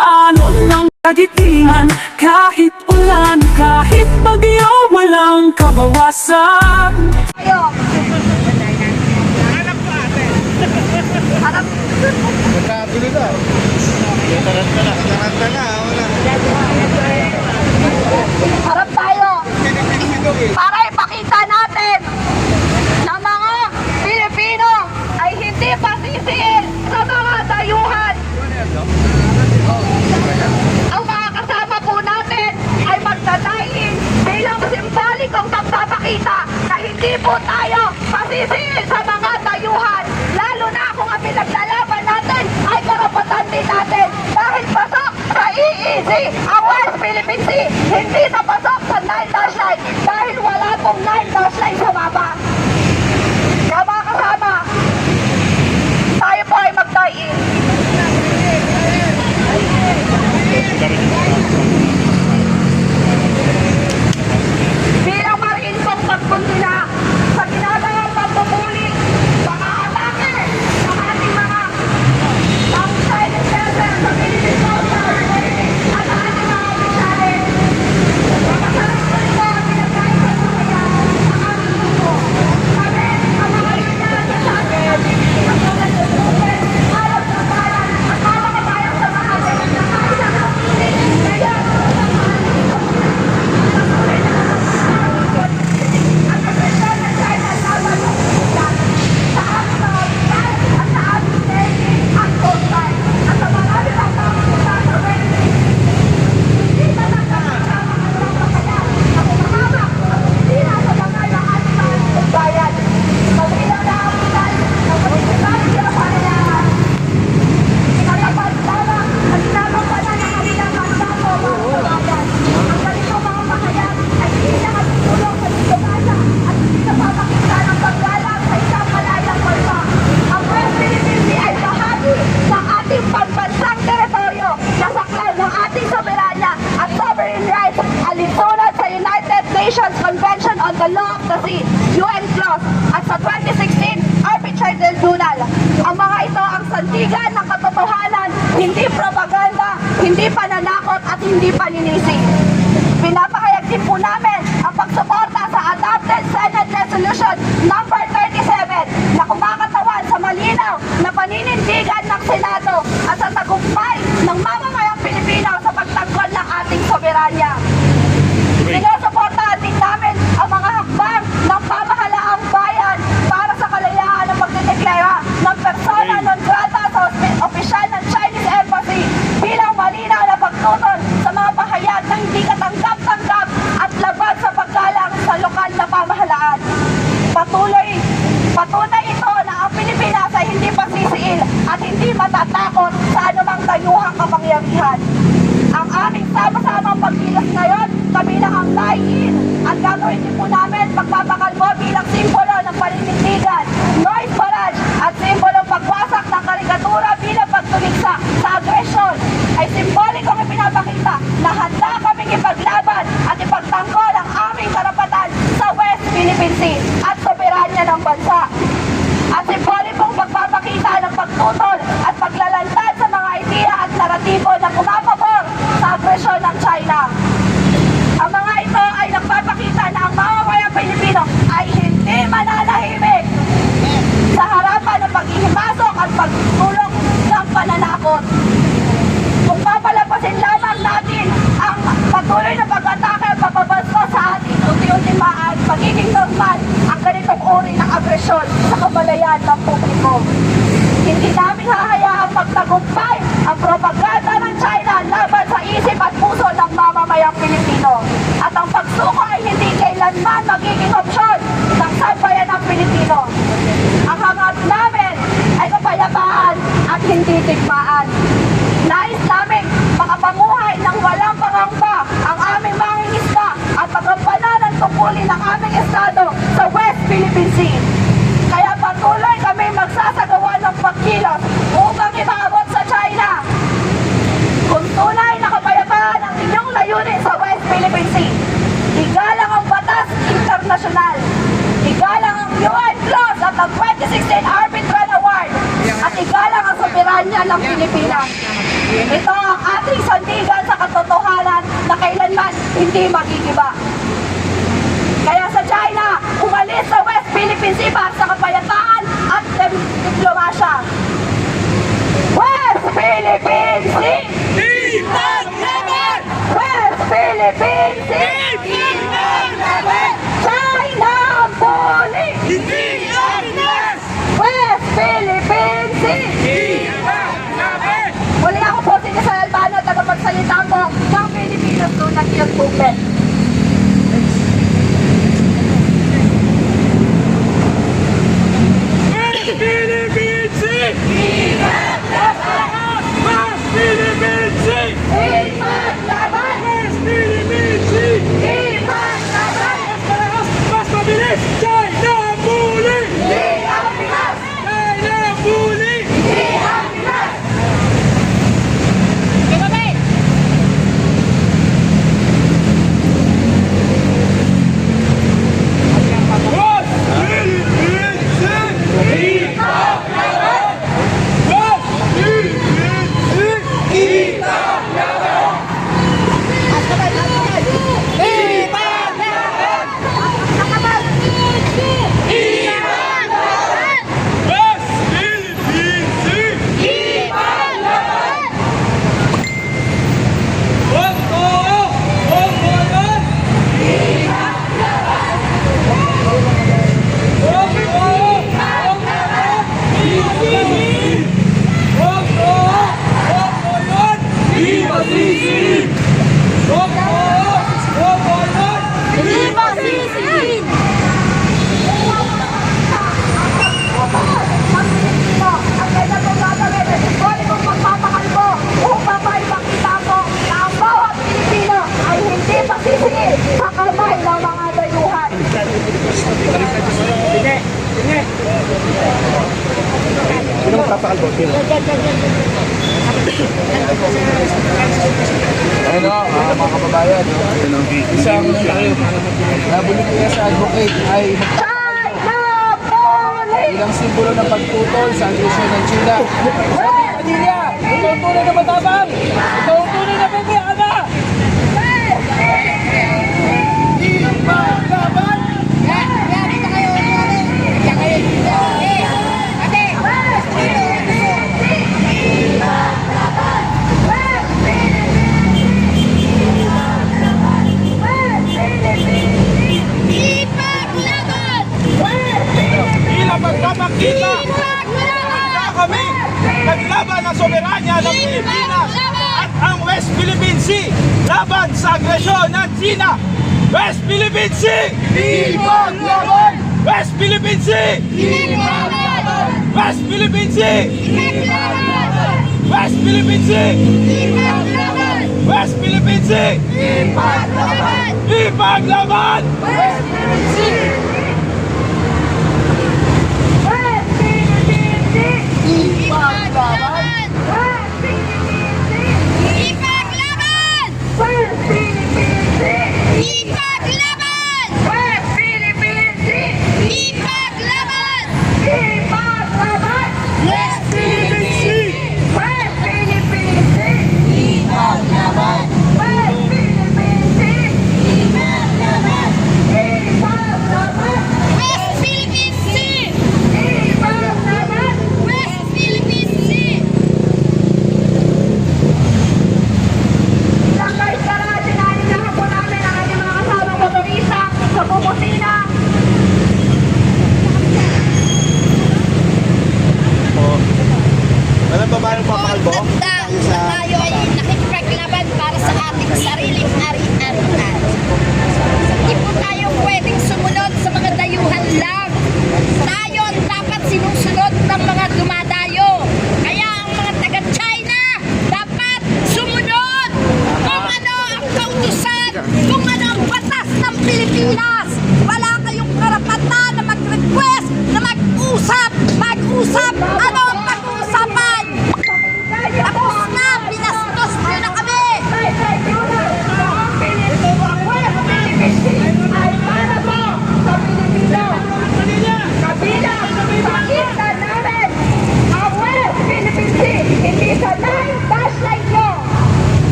alon ng kagitingan. Kahit ulan, kahit bagyo, walang kabawasan. Ayo. Harap. Magkatuloy na. Taranta na. Wala. Harap tayo. Para ipakita natin na mga Pilipino ay hindi pasisiin sa mga dayuhan. Ang mga kasama po natin ay magdadaing bilang simbolikong pagpapakita na hindi po tayo pasisiin sa mga dayuhan. Lalo na kung ang pinaglalaban natin ay karapatan din natin. Dahil pasok sa EEZ ang West Philippine Sea, hindi sa pasok sa 9-line dahil wala pong 9-line sa baba. Kaya mga kasama, tayo po ay magdaing. Bilang Marine Corps pagkuntila sa ginagawang pagpupuli, pang-aatake sa ating mga Chinese vessels sa Philippine Coast Guard at ating mga opisyalis. Pagkasarap ko ito ang pinagkain sa mga ang aming grupo. Kami, ang mga kailangan sa atin, ang mga nagsusulit, alam sa bayan, at mga kabayang sa mga atin, na kailang kapiling, kaya Convention on the Law of the Sea, UN Clause, at sa 2016 Arbitral Tribunal. Ang mga ito ang sandigan ng katotohanan, hindi propaganda, hindi pananakot at hindi paninisi. Pinapahayag din po namin ang pagsuporta sa Adopted Senate Resolution number 37 na kumakatawan sa malinaw na paninindigan ng Senado at sa tagumpay ng mamamayang Pilipino sa pagtanggol ng ating soberanya. Sinusuportahan din namin ang mga hakbang ng pamahalaang bayan para sa kalayaan ng pagdedeklara ng persona non grata sa opisyal ng Chinese Embassy bilang malinaw na pagtuton sa mga pahayag na hindi katanggap-tanggap at laban sa paggalang sa lokal na pamahalaan. Patunay ito na ang Pilipinas ay hindi pasisiil at hindi matatakot sa anumang dayuhang kapangyarihan. Ang aming sama-samang pagkilos ngayon, kabilang ang lie-in at gagawin din po namin pagpapakalmo bilang simbolo ng paninindigan, noise barrage at simbolo pagwasak ng karikatura bilang pagtuligsa sa agresyon ay simbolikong ipinapakita na handa kaming ipaglaban at ipagtanggol ang aming karapatan sa West Philippine Sea at soberanya ng bansa. At simbolikong pagpapakita ng pagtutol at paglalantad sa mga ideya at naratibo na pumapabor sa agresyon ng China. Ang mga ito ay nagpapakita na ang mamamayang Pilipino ay hindi mananahimik sa harapan ng paghihimasok at pagtulong ng pananakot. Kung papalapasin lamang natin ang patuloy na pag-atake at pagbabasto sa ating unti-unti magiging normal ang ganitong uri ng agresyon sa kabalayan ng publiko. Hindi namin hahayaang magtagumpay ang propaganda ng China laban sa isip at puso ng mamamayang Pilipino. At ang pagsuko ay hindi kailanman magiging opsyon ng sambayan ng Pilipino. Ang hangat namin ay kapayapaan at hindi digmaan. Nais namin makapamuhay ng walang pangamba ang aming mangingisda at pagkampanan ng tungkulin ng aming estado sa West Philippine Sea. Kaya patuloy kami magsasagawa ng pagkilos upang ipaabot sa China kung tunay na kapayapaan ang inyong layunin sa West Philippine Sea. Igalang ang batas internasyonal, igalang ang UN Clause at ang 2016 Arbitral Award, at igalang ang soberanya ng Pilipinas. Ito ang ating hindi magigiba. Kaya sa China, umalis sa West Philippine Sea para sa kapayapaan at diplomasya. West Philippine Sea! Ipaglaban! West Philippine Sea! Ipaglaban! China ang bully! Hindi Pinas! West Philippine Sea! Ipaglaban! Muli ako po si Giselle Albano, tagapagsalita po ng Pilipinas doon ng Kiyot Movement. Philippine Sea! Ipaglaban! Mas Philippine Sea! Ipaglaban! Mas Philippine Sea! Ipaglaban! Mas mabilis! China ang bully! Hindi ang Pinas! China ang bully! Hindi ang Pinas! Mas Philippine Sea! Ipaglaban! Mas Philippine Sea! Ipaglaban! Mas Philippine Sea! Huwag oo! Huwag mo yan! Huwag oo! Huwag mo yan! Huwag oo! Huwag mo yan! Di masisi! Huwag oo! Huwag mo yan! Di masisi! Ang kanya pong gagawin, isulit kong pagpapakalbo upang maipakita ko na ang bawat Pilipino ay hindi pasisigi sa kamay ng mga dayuhan. Sino magpapakalbo? Sino? Ayun o, mga kababayan. Isang nabuli kaya sa advocate ay China bully! ilang simbolo ng pagtutol sa agresyon ng China. Sabi ni Padilla, ito ang tunay na matapang! Ito ang tunay na pagkakaba! Ipaglaban! Bilang pagpapakita na kami naglaban ng soberanya ng Pilipinas at ang West Philippine Sea laban sa agresyon ng China. West Philippine Sea! Ipaglaban! West Philippine Sea! West Philippine Sea! West Philippine Sea! West Philippine Sea! Ipaglaban! West Philippine Sea! West Philippine Sea! Ipaglaban! West Philippine Sea! West Philippine Sea! West Philippine Sea! Ipaglaban! West Philippine Sea! West Philippine Sea! Ipaglaban! West Philippine Sea! Ipaglaban! West Philippine Sea! Ipaglaban! West Philippine Sea!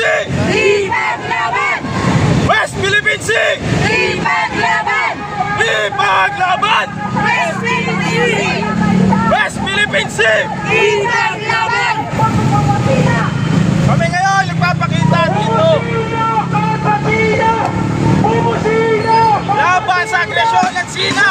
Sea! Ipaglaban! West Philippine Sea! Ipaglaban! Ipaglaban! West Philippine Sea! West Philippine Sea! Ipaglaban! Kami ngayon nagpapakita dito laban sa agresyon ng China.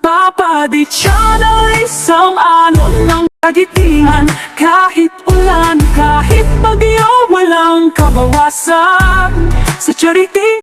Papadi Channel, isang alon ng kagitingan. Kahit ulan, kahit bagyo, walang kabawasan. Sa charity